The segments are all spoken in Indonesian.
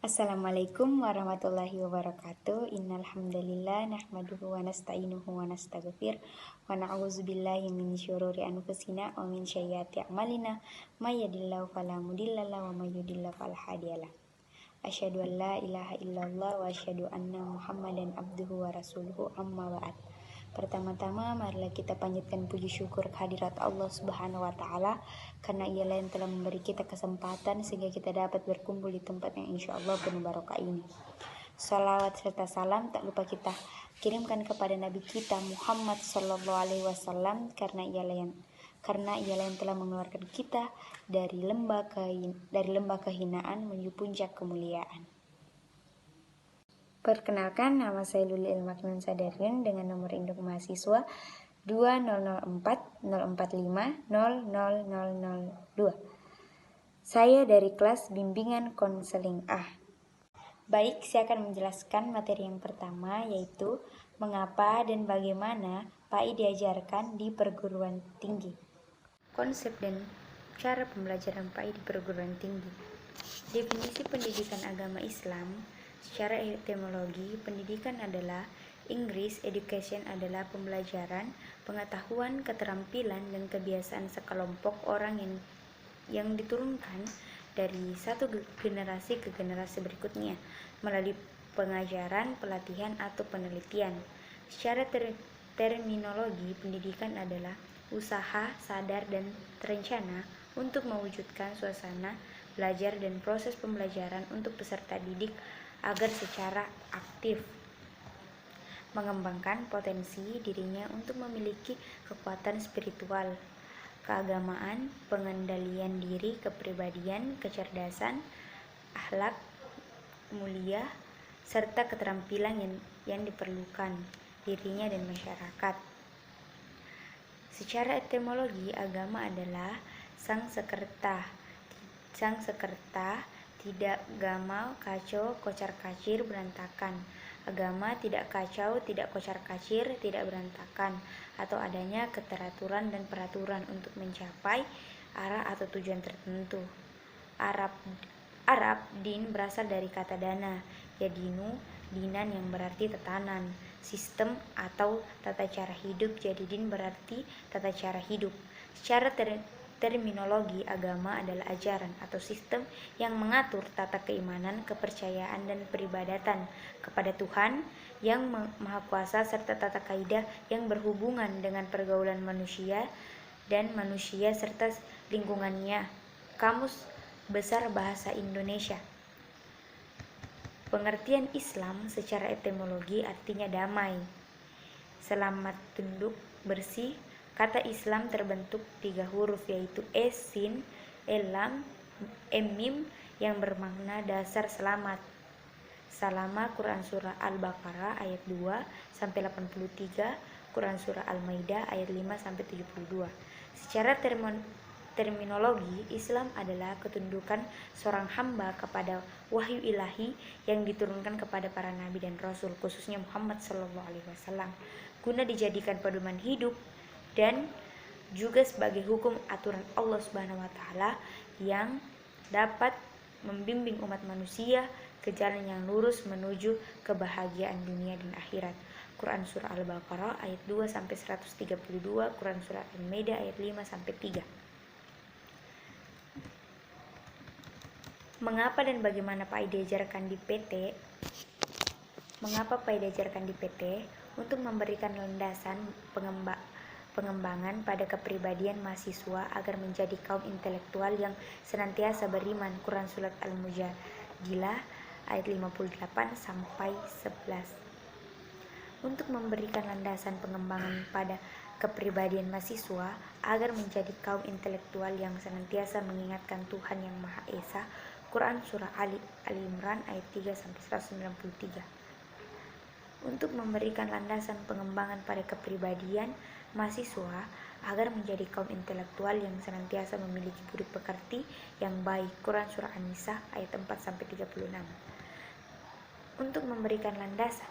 Assalamualaikum warahmatullahi wabarakatuh. Innal hamdalillah nahmaduhu wa nasta'inuhu wa nastaghfir wa na'udzubillahi min syururi anfusina wa min sayyiati a'malina may yahdihillahu fala mudhillalah wa may yudhlil fala hadiyalah. Asyhadu an la ilaha illallah wa asyhadu anna Muhammadan abduhu wa rasuluhu amma ba'd. Pertama-tama marilah kita panjatkan puji syukur kehadirat Allah Subhanahu wa taala karena Ialah yang telah memberi kita kesempatan sehingga kita dapat berkumpul di tempat yang insya Allah penuh barokah ini. Salawat serta salam tak lupa kita kirimkan kepada Nabi kita Muhammad Sallallahu Alaihi Wasallam karena Ialah yang telah mengeluarkan kita dari lembah kehinaan menuju puncak kemuliaan. Perkenalkan, nama saya Luli Ilmaknun Sadarian dengan nomor induk mahasiswa 200404500002. Saya dari kelas bimbingan konseling A. Baik, saya akan menjelaskan materi yang pertama, yaitu mengapa dan bagaimana PAI diajarkan di perguruan tinggi. Konsep dan cara pembelajaran PAI di perguruan tinggi. Definisi pendidikan agama Islam. Secara etimologi, pendidikan adalah Inggris, education adalah pembelajaran, pengetahuan, keterampilan, dan kebiasaan sekelompok orang yang diturunkan dari satu generasi ke generasi berikutnya melalui pengajaran, pelatihan, atau penelitian. Secara terminologi, pendidikan adalah usaha sadar dan terencana untuk mewujudkan suasana belajar dan proses pembelajaran untuk peserta didik agar secara aktif mengembangkan potensi dirinya untuk memiliki kekuatan spiritual, keagamaan, pengendalian diri, kepribadian, kecerdasan, akhlak mulia, serta keterampilan yang diperlukan dirinya dan masyarakat. Secara etimologi, agama adalah sang sekerta, tidak gamal, kacau, kocar-kacir, berantakan. Agama tidak kacau, tidak kocar-kacir, tidak berantakan, atau adanya keteraturan dan peraturan untuk mencapai arah atau tujuan tertentu. Arab din berasal dari kata dana, yadinu, dinan yang berarti tatanan, sistem atau tata cara hidup, jadi din berarti tata cara hidup. Secara terminologi, agama adalah ajaran atau sistem yang mengatur tata keimanan, kepercayaan, dan peribadatan kepada Tuhan yang Maha Kuasa serta tata kaidah yang berhubungan dengan pergaulan manusia dan manusia serta lingkungannya. Kamus Besar Bahasa Indonesia. Pengertian Islam secara etimologi artinya damai, selamat, tunduk, bersih. Kata Islam terbentuk 3 huruf, yaitu sin, lam, mim yang bermakna dasar selamat. Salama, Quran Surah Al-Baqarah ayat 2-83, Quran Surah Al-Maidah ayat 5-72. Secara terminologi, Islam adalah ketundukan seorang hamba kepada wahyu ilahi yang diturunkan kepada para nabi dan rasul, khususnya Muhammad SAW, guna dijadikan pedoman hidup dan juga sebagai hukum aturan Allah Subhanahu wa taala yang dapat membimbing umat manusia ke jalan yang lurus menuju kebahagiaan dunia dan akhirat. Quran Surah Al-Baqarah ayat 2-132, Quran Surah Al-Maidah ayat 5-3. Mengapa dan bagaimana PAI diajarkan di PT? Mengapa PAI diajarkan di PT? Untuk memberikan landasan pengembangan pada kepribadian mahasiswa agar menjadi kaum intelektual yang senantiasa beriman. Quran Surat Al-Mujadilah ayat 58-11. Untuk memberikan landasan pengembangan pada kepribadian mahasiswa agar menjadi kaum intelektual yang senantiasa mengingatkan Tuhan yang Maha Esa. Quran Surah Ali Imran ayat 3-193. Untuk memberikan landasan pengembangan pada kepribadian mahasiswa agar menjadi kaum intelektual yang senantiasa memiliki budi pekerti yang baik. Quran Surah An-Nisa ayat 4-36. Untuk memberikan landasan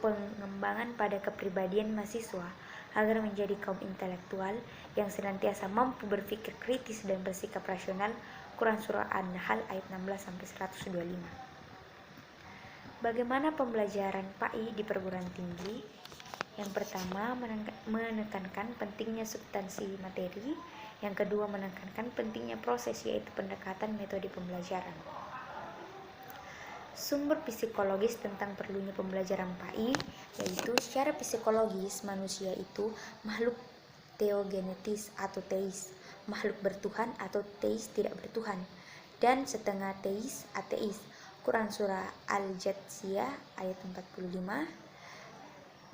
pengembangan pada kepribadian mahasiswa agar menjadi kaum intelektual yang senantiasa mampu berpikir kritis dan bersikap rasional. Quran Surah An-Nahl ayat 16-125. Bagaimana pembelajaran PAI di perguruan tinggi? Yang pertama, menekankan pentingnya substansi materi. Yang kedua, menekankan pentingnya proses, yaitu pendekatan metode pembelajaran. Sumber psikologis tentang perlunya pembelajaran PAI, yaitu secara psikologis manusia itu makhluk teogenetis atau teis, makhluk bertuhan atau teis tidak bertuhan, dan setengah teis ateis. Quran Surah Al-Jathiyah ayat 45,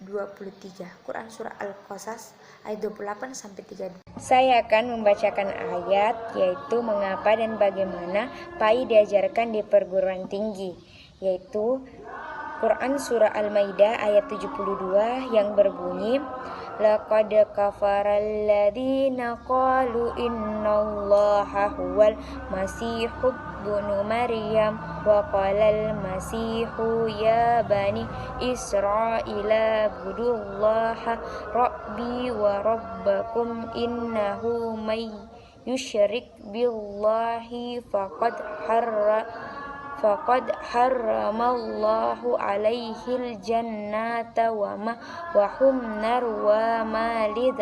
23, Quran Surah Al-Qasas ayat 28-32. Saya akan membacakan ayat, yaitu mengapa dan bagaimana PAI diajarkan di perguruan tinggi, yaitu Quran Surah Al-Maidah ayat 72 yang berbunyi, Laqad kafaral ladzina qalu innallaha huwal masihub bunu Maryam wa qalal masihu ya bani Israila budullaha rabbi wa rabbakum innahu may yushrik billahi faqad haramallahu alaihil jannata wa hum nar wa malid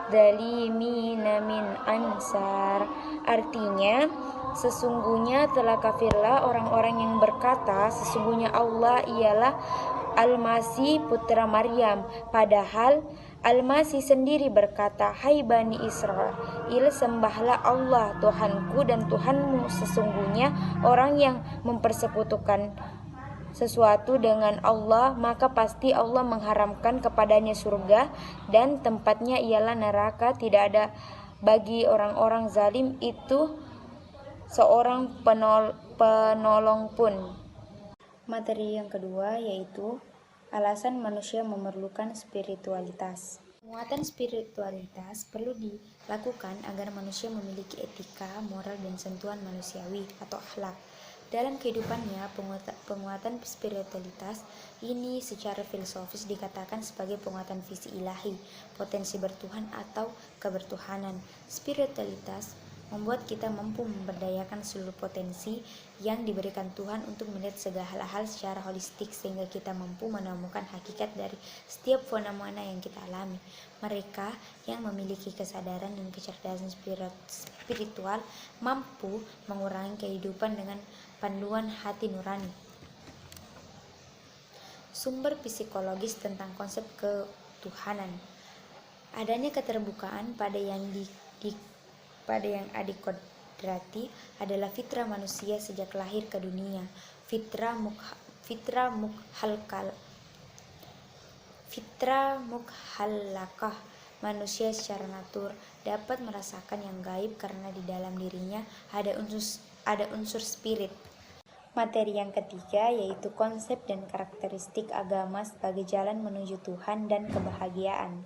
zalimina min ansar. Artinya, sesungguhnya telah kafirlah orang-orang yang berkata sesungguhnya Allah ialah Al-Masih putra Maryam, padahal Al-Masih sendiri berkata, Hai Bani Israel, sembahlah Allah Tuhanku dan Tuhanmu. Sesungguhnya orang yang mempersekutukan sesuatu dengan Allah, maka pasti Allah mengharamkan kepadanya surga dan tempatnya ialah neraka. Tidak ada bagi orang-orang zalim itu seorang penolong pun. Materi yang kedua yaitu alasan manusia memerlukan spiritualitas. Penguatan spiritualitas perlu dilakukan agar manusia memiliki etika, moral, dan sentuhan manusiawi atau akhlak. Dalam kehidupannya, penguatan spiritualitas ini secara filosofis dikatakan sebagai penguatan visi ilahi, potensi bertuhan atau kebertuhanan. Spiritualitas membuat kita mampu memberdayakan seluruh potensi yang diberikan Tuhan untuk melihat segala hal secara holistik, sehingga kita mampu menemukan hakikat dari setiap fenomena yang kita alami. Mereka yang memiliki kesadaran dan kecerdasan spiritual mampu mengurangi kehidupan dengan panduan hati nurani. Sumber psikologis tentang konsep ketuhanan. Adanya keterbukaan pada yang adikodrati adalah fitrah manusia sejak lahir ke dunia. Fitrah mukhalakah manusia secara natur dapat merasakan yang gaib karena di dalam dirinya ada unsur spirit. Materi yang ketiga yaitu konsep dan karakteristik agama sebagai jalan menuju Tuhan dan kebahagiaan.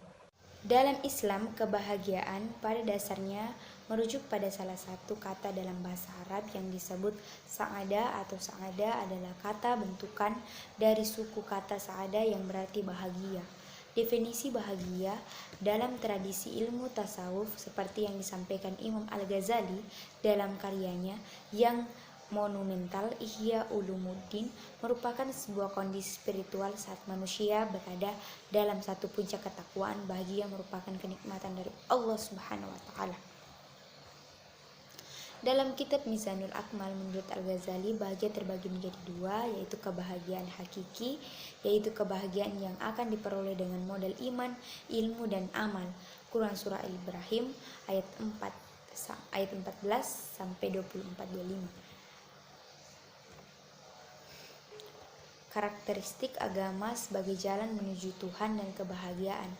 Dalam Islam, kebahagiaan pada dasarnya merujuk pada salah satu kata dalam bahasa Arab yang disebut sa'ada atau sa'ada adalah kata bentukan dari suku kata sa'ada yang berarti bahagia. Definisi bahagia dalam tradisi ilmu tasawuf seperti yang disampaikan Imam Al-Ghazali dalam karyanya yang monumental Ihya Ulumuddin merupakan sebuah kondisi spiritual saat manusia berada dalam satu puncak ketakwaan. Bahagia merupakan kenikmatan dari Allah Subhanahu wa taala. Dalam kitab Mizanul Akmal menurut Al-Ghazali, bahagia terbagi menjadi dua, yaitu kebahagiaan hakiki, yaitu kebahagiaan yang akan diperoleh dengan modal iman, ilmu, dan amal. Quran Surah Al-Ibrahim ayat 14-24-25. Karakteristik agama sebagai jalan menuju Tuhan dan kebahagiaan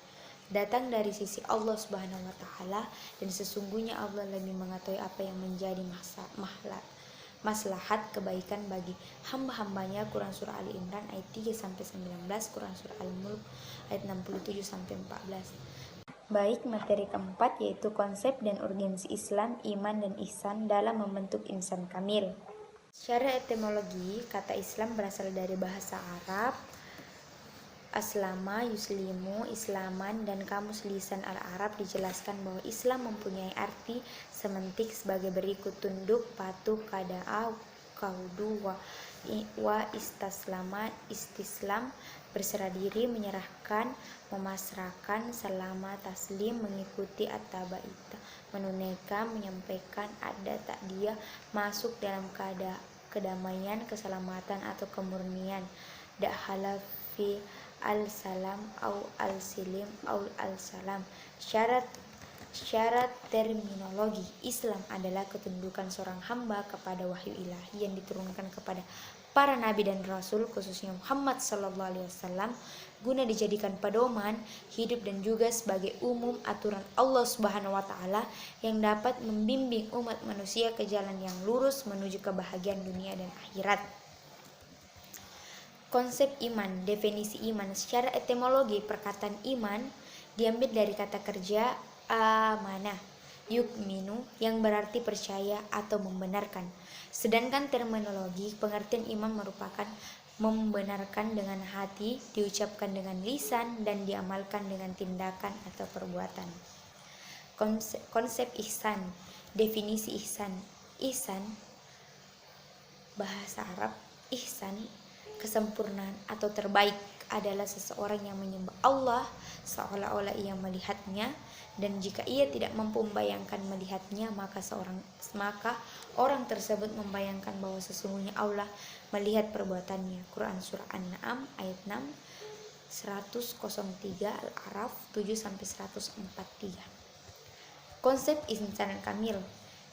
datang dari sisi Allah Subhanahu wa taala, dan sesungguhnya Allah lebih mengetahui apa yang menjadi maslahat kebaikan bagi hamba-hambanya. Quran Surah Ali Imran ayat 3-19, Quran Surah Al-Mulk ayat 67-14. Baik, materi keempat yaitu konsep dan urgensi Islam, iman, dan ihsan dalam membentuk insan kamil. Secara etimologi, kata Islam berasal dari bahasa Arab Aslama, yuslimu, islaman, dan kamus lisan al-Arab dijelaskan bahwa Islam mempunyai arti semantik sebagai berikut: tunduk, patuh, qada'a, kaudu, wa istaslama, istislam, berserah diri, menyerahkan, memasrahkan, salama, taslim, mengikuti, at-tabaita, menunaikan, menyampaikan, ada takdia, masuk dalam kedamaian, keselamatan atau kemurnian, dakhala fi al-salam au al-silim au al-salam. Syarat terminologi: Islam adalah ketundukan seorang hamba kepada wahyu ilahi yang diturunkan kepada para nabi dan rasul, khususnya Muhammad SAW, guna dijadikan pedoman hidup dan juga sebagai umum aturan Allah Subhanahu wa taala yang dapat membimbing umat manusia ke jalan yang lurus menuju kebahagiaan dunia dan akhirat. Konsep iman. Definisi iman secara etimologi: perkataan iman diambil dari kata kerja amanah, yukminu, yang berarti percaya atau membenarkan. Sedangkan terminologi pengertian iman merupakan membenarkan dengan hati, diucapkan dengan lisan, dan diamalkan dengan tindakan atau perbuatan. Konsep ihsan. Definisi ihsan. Ihsan, bahasa Arab, ihsan, kesempurnaan atau terbaik, adalah seseorang yang menyembah Allah seolah-olah ia melihatnya, dan jika ia tidak mampu membayangkan melihatnya, maka orang tersebut membayangkan bahwa sesungguhnya Allah melihat perbuatannya. Quran Surah An-Na'am ayat 6, 103, Al-A'raf 7-143. Konsep insan kamil.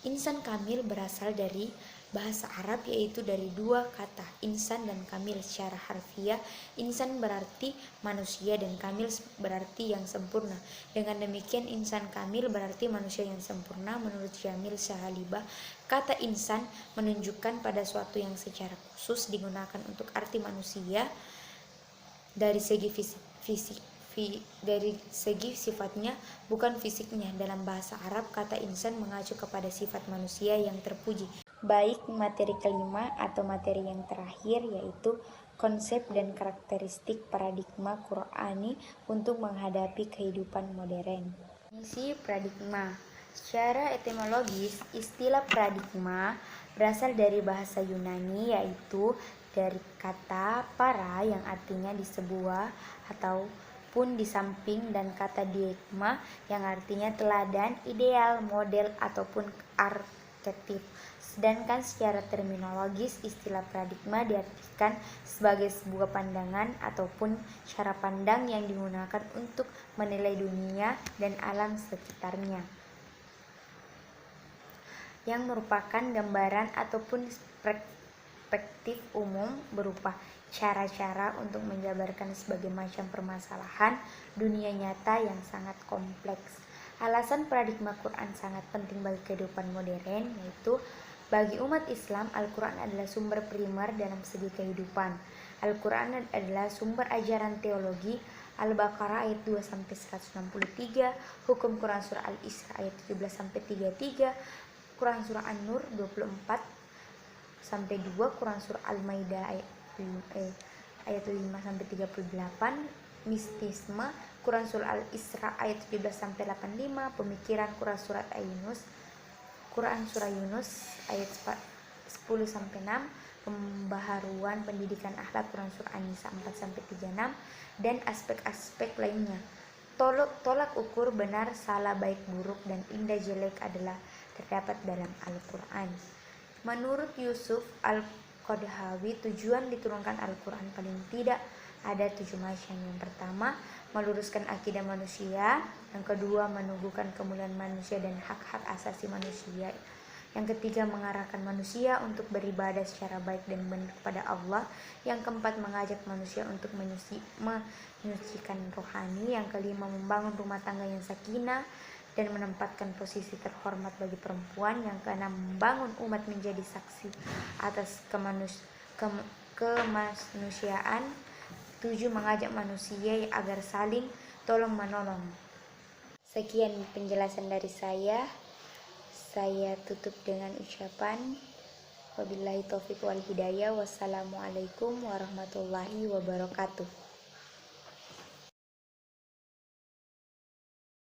Insan kamil berasal dari bahasa Arab, yaitu dari dua kata, insan dan kamil. Secara harfiah, insan berarti manusia dan kamil berarti yang sempurna. Dengan demikian, insan kamil berarti manusia yang sempurna. Menurut Jamil Sahalibah, kata insan menunjukkan pada suatu yang secara khusus digunakan untuk arti manusia dari segi dari segi sifatnya, bukan fisiknya. Dalam bahasa Arab, kata insan mengacu kepada sifat manusia yang terpuji. Baik materi kelima atau materi yang terakhir, yaitu konsep dan karakteristik paradigma Qur'ani untuk menghadapi kehidupan modern. Definisi paradigma. Secara etimologis, istilah paradigma berasal dari bahasa Yunani, yaitu dari kata para yang artinya di sebuah ataupun di samping, dan kata diegma yang artinya teladan, ideal, model ataupun arketip. Sedangkan secara terminologis, istilah paradigma diartikan sebagai sebuah pandangan ataupun cara pandang yang digunakan untuk menilai dunia dan alam sekitarnya, yang merupakan gambaran ataupun perspektif umum berupa cara-cara untuk menjabarkan sebagai macam permasalahan dunia nyata yang sangat kompleks. Alasan paradigma Quran sangat penting bagi kehidupan modern, yaitu bagi umat Islam, Al-Quran adalah sumber primer dalam segi kehidupan. Al-Quran adalah sumber ajaran teologi. Al-Baqarah ayat 2-163, hukum Quran Surah Al-Isra ayat 17-33, Quran Surah An-Nur 24-2, Quran Surah Al-Maidah ayat 5-38, mistisme, Quran Surah Al-Isra ayat 17-85, pemikiran Quran Surah Yunus, Quran Surah Yunus ayat 10-6, pembaharuan pendidikan akhlak Quran Surah An-Nisa 4-36, dan aspek-aspek lainnya. Tolak ukur benar, salah, baik, buruk, dan indah, jelek adalah terdapat dalam Al-Quran. Menurut Yusuf Al-Qadhawi, tujuan diturunkan Al-Quran paling tidak ada 7 macam. Yang pertama, meluruskan akidah manusia. Yang kedua, menumbuhkan kemuliaan manusia dan hak-hak asasi manusia. Yang ketiga, mengarahkan manusia untuk beribadah secara baik dan benar kepada Allah. Yang keempat, mengajak manusia untuk menyucikan rohani. Yang kelima, membangun rumah tangga yang sakinah dan menempatkan posisi terhormat bagi perempuan. Yang keenam, membangun umat menjadi saksi atas kemanusiaan. 7, mengajak manusia agar saling tolong-menolong. Sekian penjelasan dari saya. Saya tutup dengan ucapan wabillahi taufiq wal hidayah. Wassalamualaikum warahmatullahi wabarakatuh.